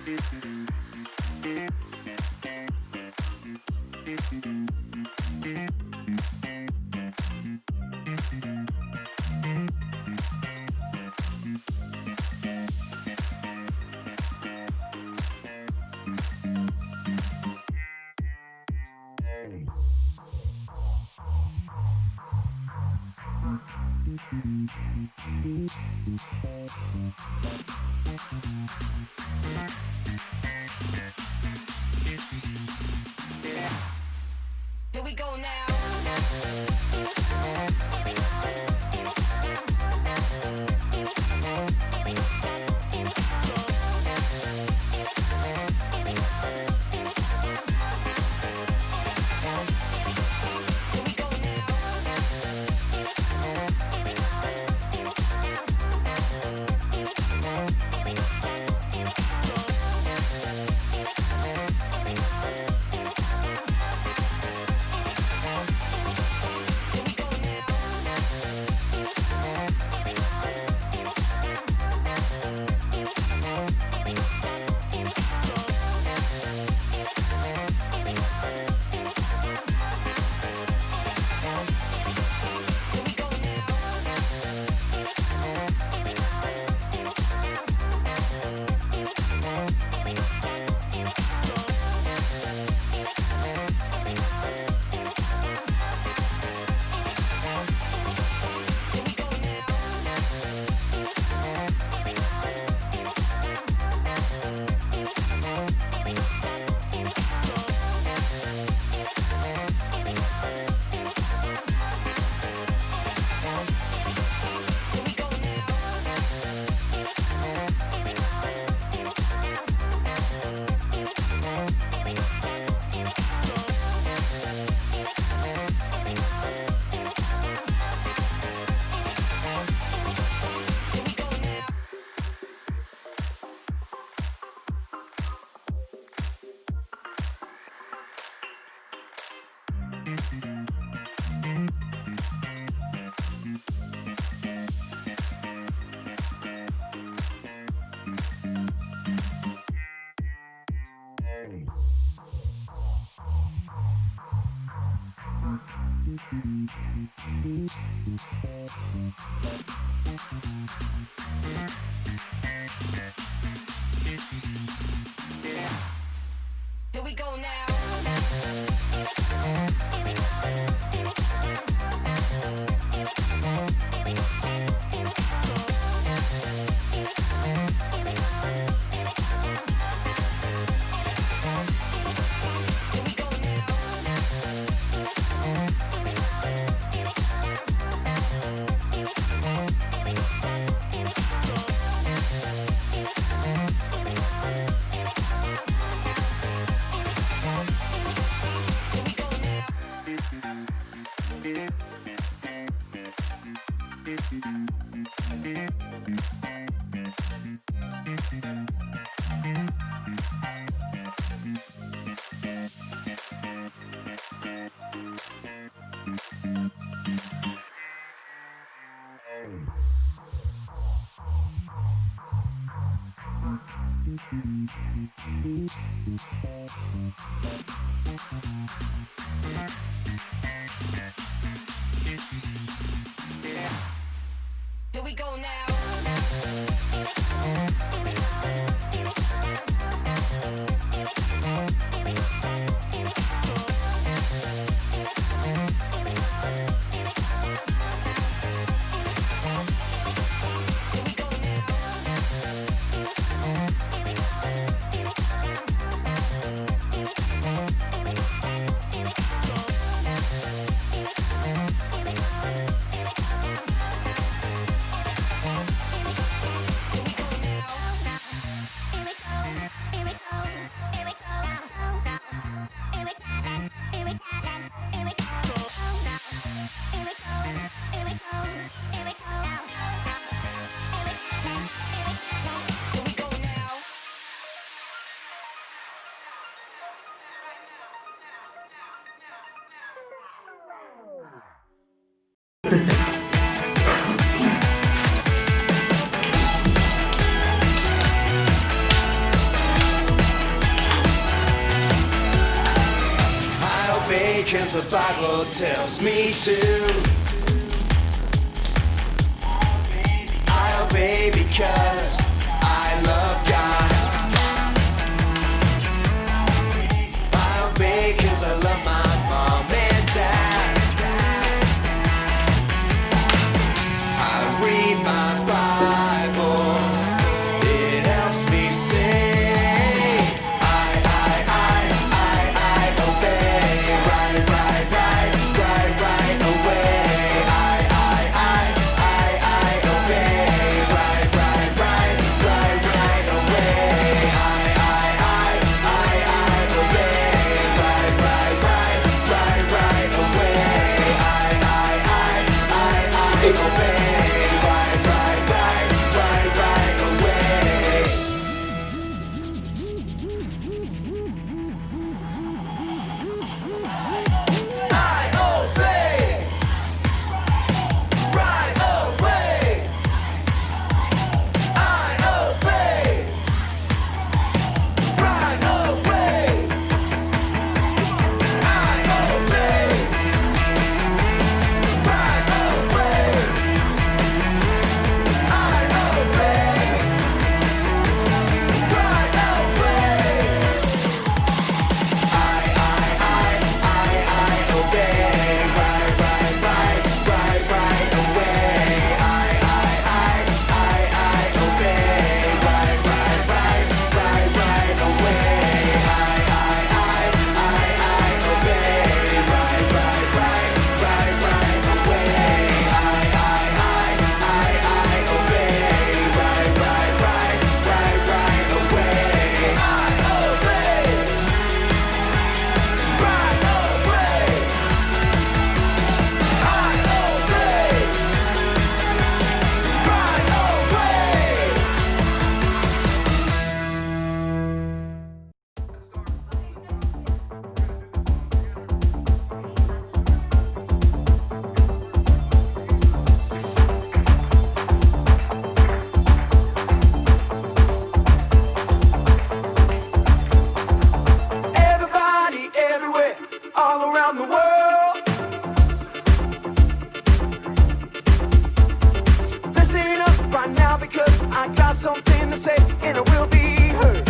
Here we go now. Here we go now. Here we go now. Bible tells me to. I obey because I love God. I obey because I love my mom and dad. I read my Bible, it helps me sing. I obey, right away. I obey, right away. Something to say and it will be heard.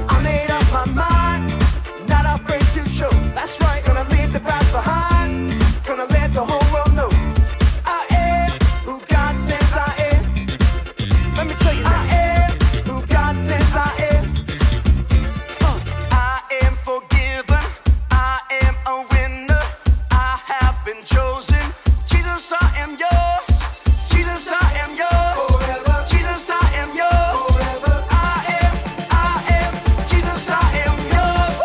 I made up my mind, not afraid to show. That's right, gonna leave the past behind. Gonna let the whole world know I am who God says I am. Let me tell you now. I am who God says I am. I am forgiven, I am a winner, I have been chosen. Jesus, I am yours. Jesus, I am yours. Forever. Jesus, I am yours. Forever. I am. Jesus, I am yours.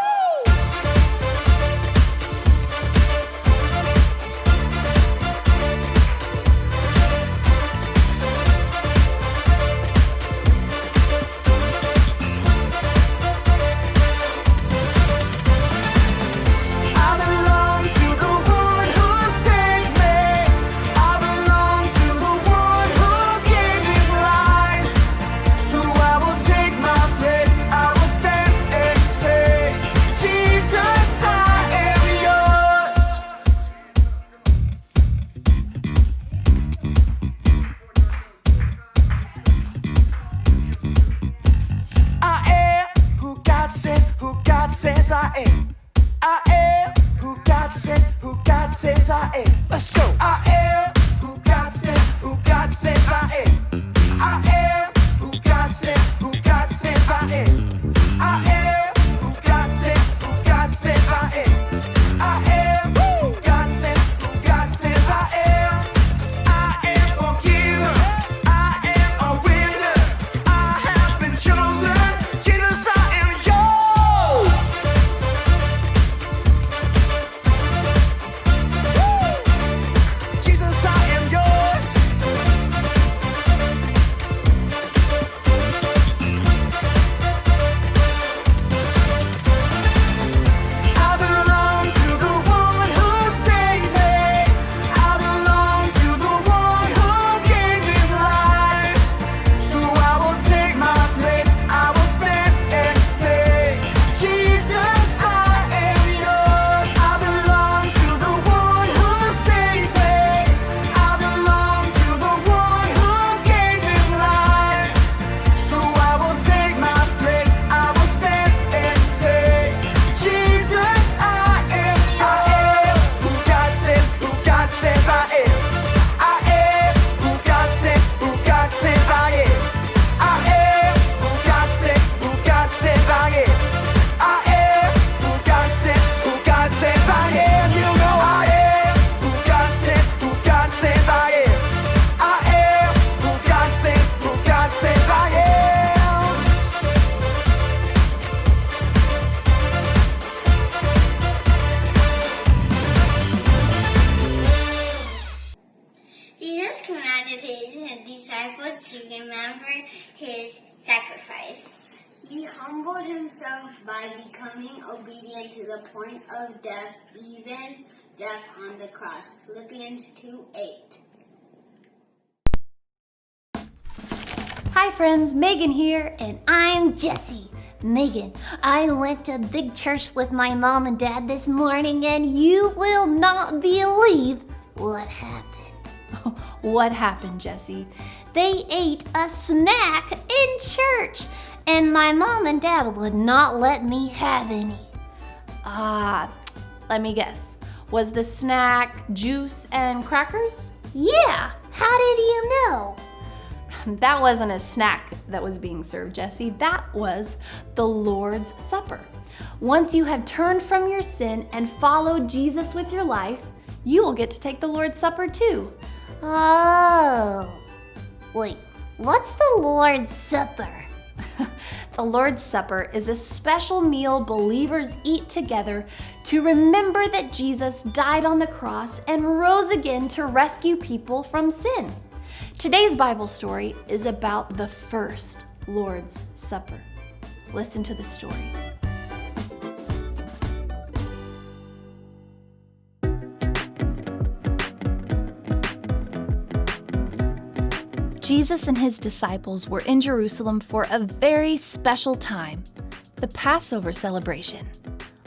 I belong to the one who saved me. I belong to the one who gave his life. So I will take my place. I will stand and say, Jesus, I am yours. I am who God says I am. I am who God says I am. Let's go. I am who God says I am. I am who God says I am. I am who God says I am. I am who God says I am. I am forgiven. I am a winner. I have been chosen. Jesus, I am yours. Jesus, I am yours. disciples to remember his sacrifice. He humbled himself by becoming obedient to the point of death, even death on the cross. Philippians 2:8. Hi friends, Megan here, and I'm Jessie. Megan, I went to big church with my mom and dad this morning, and you will not believe what happened. What happened, Jessie? They ate a snack in church, and my mom and dad would not let me have any. Let me guess. Was the snack juice and crackers? Yeah, how did you know? That wasn't a snack that was being served, Jessie. That was the Lord's Supper. Once you have turned from your sin and followed Jesus with your life, you will get to take the Lord's Supper too. Oh. Wait, what's the Lord's Supper? The Lord's Supper is a special meal believers eat together to remember that Jesus died on the cross and rose again to rescue people from sin. Today's Bible story is about the first Lord's Supper. Listen to the story. Jesus and his disciples were in Jerusalem for a very special time, the Passover celebration.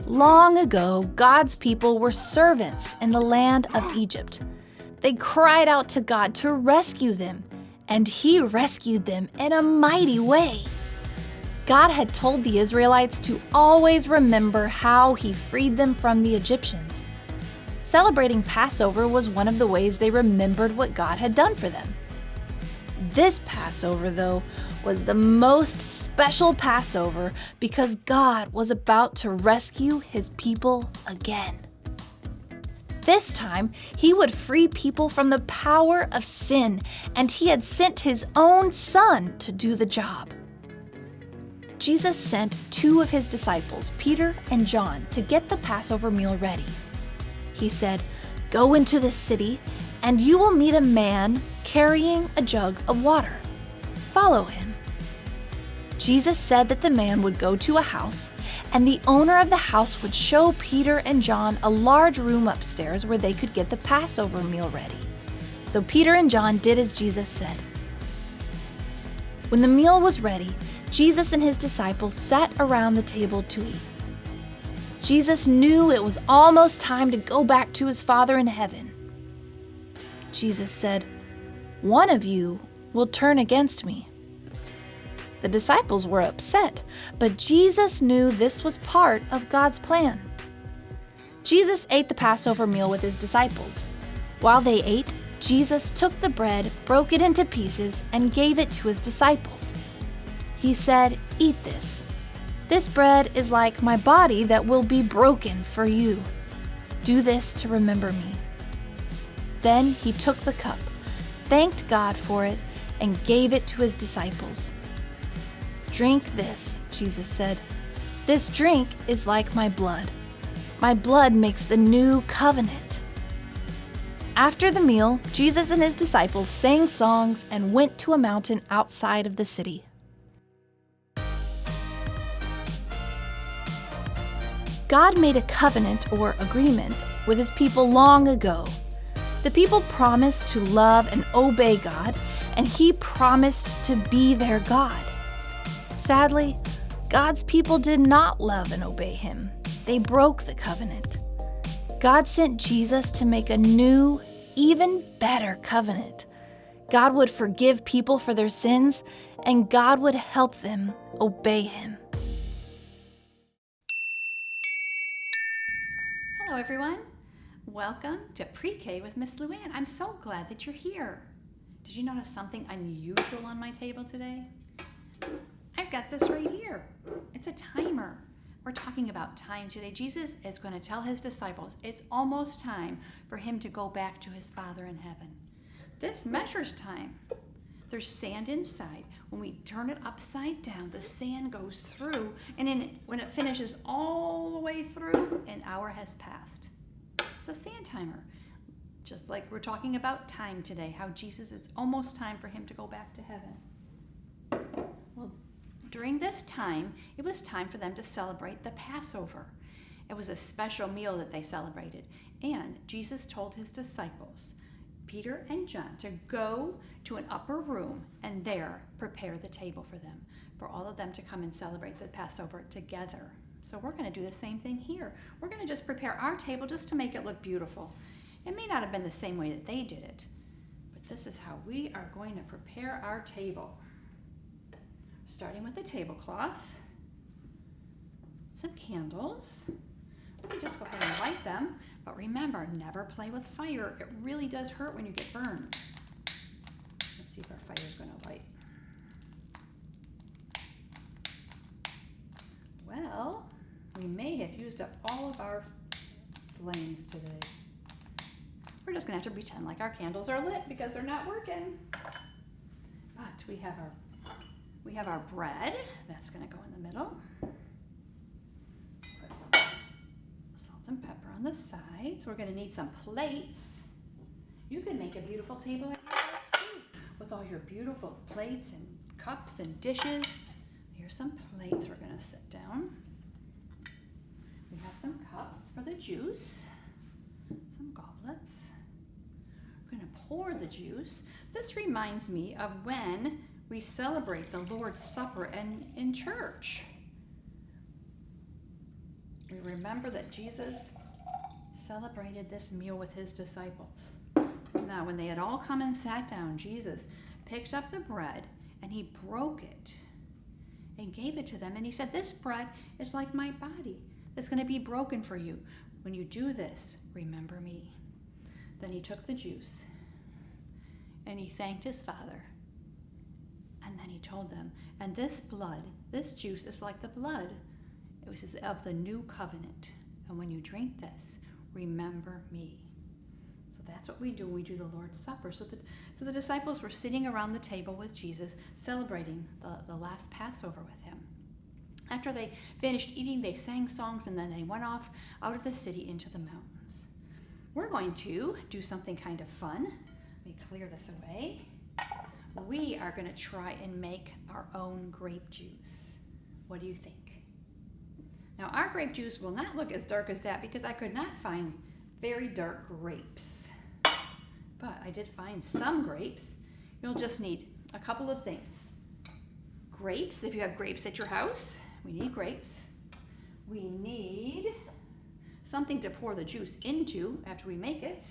Long ago, God's people were servants in the land of Egypt. They cried out to God to rescue them, and he rescued them in a mighty way. God had told the Israelites to always remember how he freed them from the Egyptians. Celebrating Passover was one of the ways they remembered what God had done for them. This Passover, though, was the most special Passover because God was about to rescue his people again. This time, he would free people from the power of sin, and he had sent his own son to do the job. Jesus sent two of his disciples, Peter and John, to get the Passover meal ready. He said, "Go into the city, and you will meet a man carrying a jug of water. Follow him." Jesus said that the man would go to a house, and the owner of the house would show Peter and John a large room upstairs where they could get the Passover meal ready. So Peter and John did as Jesus said. When the meal was ready, Jesus and his disciples sat around the table to eat. Jesus knew it was almost time to go back to his Father in heaven. Jesus said, "One of you will turn against me." The disciples were upset, but Jesus knew this was part of God's plan. Jesus ate the Passover meal with his disciples. While they ate, Jesus took the bread, broke it into pieces, and gave it to his disciples. He said, "Eat this. This bread is like my body that will be broken for you. Do this to remember me." Then he took the cup, thanked God for it, and gave it to his disciples. "Drink this," Jesus said. "This drink is like my blood. My blood makes the new covenant." After the meal, Jesus and his disciples sang songs and went to a mountain outside of the city. God made a covenant or agreement with his people long ago. The people promised to love and obey God, and he promised to be their God. Sadly, God's people did not love and obey him. They broke the covenant. God sent Jesus to make a new, even better covenant. God would forgive people for their sins, and God would help them obey him. Hello, everyone. Welcome to Pre-K with Miss Luann. I'm so glad that you're here. Did you notice something unusual on my table today? I've got this right here. It's a timer. We're talking about time today. Jesus is going to tell his disciples it's almost time for him to go back to his Father in heaven. This measures time. There's sand inside. When we turn it upside down, the sand goes through, and then when it finishes all the way through, an hour has passed. It's a sand timer. Just like we're talking about time today, how Jesus, it's almost time for him to go back to heaven. Well, during this time, it was time for them to celebrate the Passover. It was a special meal that they celebrated. And Jesus told his disciples, Peter and John, to go to an upper room and there prepare the table for them, for all of them to come and celebrate the Passover together. So we're going to do the same thing here. We're going to just prepare our table just to make it look beautiful. It may not have been the same way that they did it, but this is how we are going to prepare our table. Starting with the tablecloth, some candles. We can just go ahead and light them, but remember, never play with fire. It really does hurt when you get burned. Let's see if our fire's going to light. Well, we may have used up all of our flames today. We're just going to have to pretend like our candles are lit because they're not working. But we have our bread. That's going to go in the middle. Put some salt and pepper on the sides. We're going to need some plates. You can make a beautiful table at your house too, with all your beautiful plates and cups and dishes. Here's some plates. We're going to sit down. We have some cups for the juice, some goblets. We're going to pour the juice. This reminds me of when we celebrate the Lord's Supper in church. We remember that Jesus celebrated this meal with his disciples. Now, when they had all come and sat down, Jesus picked up the bread and he broke it and gave it to them. And he said, this bread is like my body that's going to be broken for you. When you do this, remember me. Then he took the juice and he thanked his Father. And then he told them, and this blood, this juice is like the blood. It was of the new covenant. And when you drink this, remember me. So that's what we do when we do the Lord's Supper. So the disciples were sitting around the table with Jesus, celebrating the last Passover with him. After they finished eating, they sang songs, and then they went off out of the city into the mountains. We're going to do something kind of fun. Let me clear this away. We are going to try and make our own grape juice. What do you think? Now, our grape juice will not look as dark as that because I could not find very dark grapes. But I did find some grapes. You'll just need a couple of things. Grapes, if you have grapes at your house, we need grapes. We need something to pour the juice into after we make it.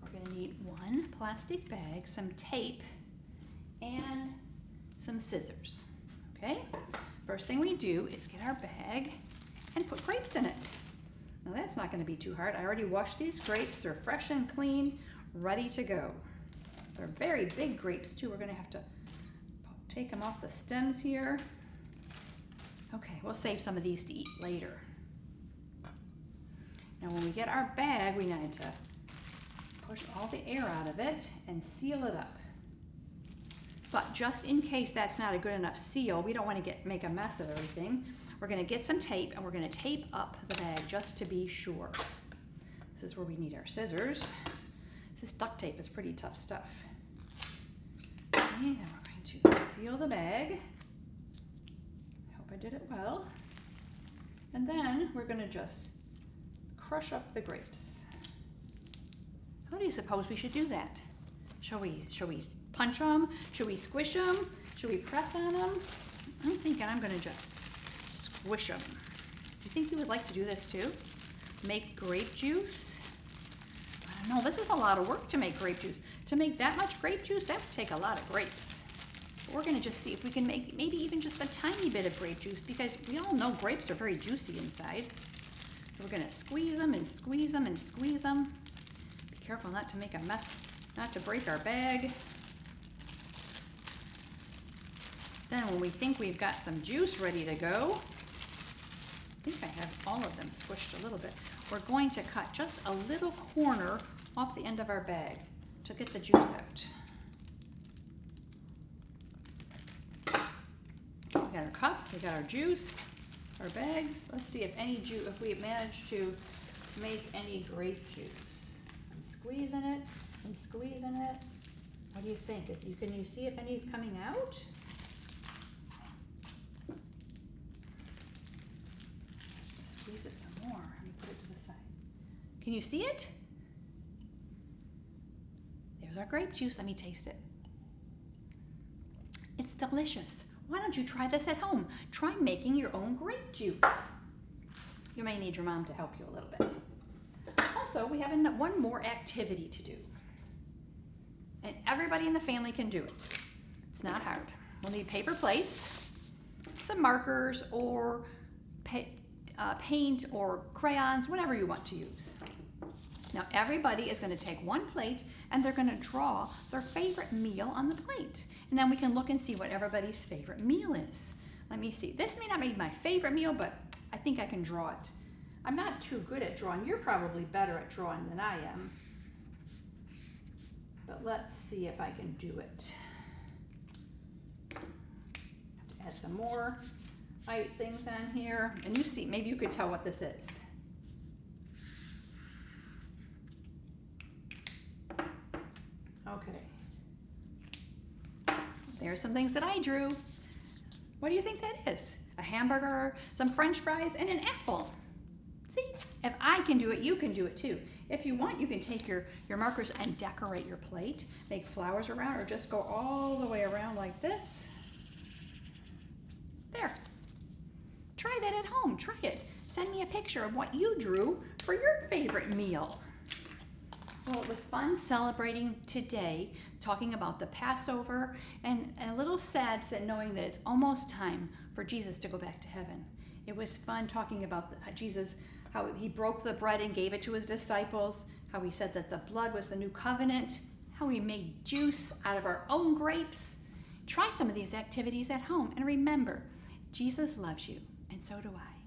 We're going to need one plastic bag, some tape, and some scissors. Okay? First thing we do is get our bag and put grapes in it. Now that's not going to be too hard. I already washed these grapes. They're fresh and clean, ready to go. They're very big grapes too. We're going to have to take them off the stems here. Okay, we'll save some of these to eat later. Now when we get our bag, we need to push all the air out of it and seal it up. But just in case that's not a good enough seal, we don't want to make a mess of everything. We're going to get some tape and we're going to tape up the bag just to be sure. This is where we need our scissors. This duct tape is pretty tough stuff. Okay, now we're going to seal the bag. I hope I did it well. And then we're going to just crush up the grapes. How do you suppose we should do that? Shall we punch them? Should we squish them? Should we press on them? I'm thinking I'm going to just squish them. Do you think you would like to do this too? Make grape juice? I don't know. This is a lot of work to make grape juice. To make that much grape juice, that would take a lot of grapes. But we're going to just see if we can make maybe even just a tiny bit of grape juice because we all know grapes are very juicy inside. So we're going to squeeze them and squeeze them and squeeze them. Be careful not to make a mess, not to break our bag. Then when we think we've got some juice ready to go, I think I have all of them squished a little bit. We're going to cut just a little corner off the end of our bag to get the juice out. We got our cup, we got our juice, our bags. Let's see if we have managed to make any grape juice. I'm squeezing it and squeezing it. What do you think? Can you see if any's coming out? Squeeze it some more. Let me put it to the side. Can you see it? There's our grape juice. Let me taste it. It's delicious. Why don't you try this at home? Try making your own grape juice. You may need your mom to help you a little bit. Also, we have one more activity to do. And everybody in the family can do it. It's not hard. We'll need paper plates, some markers, or paint or crayons, whatever you want to use. Now everybody is going to take one plate and they're going to draw their favorite meal on the plate. And then we can look and see what everybody's favorite meal is. Let me see. This may not be my favorite meal, but I think I can draw it. I'm not too good at drawing. You're probably better at drawing than I am. But let's see if I can do it. I have to add some more things on here. And you see, maybe you could tell what this is. Okay. There's some things that I drew. What do you think that is? A hamburger, some French fries, and an apple. See, if I can do it, you can do it too. If you want, you can take your markers and decorate your plate, make flowers around, or just go all the way around like this. There. Try that at home. Try it. Send me a picture of what you drew for your favorite meal. Well, it was fun celebrating today, talking about the Passover, and a little sad knowing that it's almost time for Jesus to go back to heaven. It was fun talking about Jesus, how he broke the bread and gave it to his disciples, how he said that the blood was the new covenant, how he made juice out of our own grapes. Try some of these activities at home, and remember, Jesus loves you, and so do I.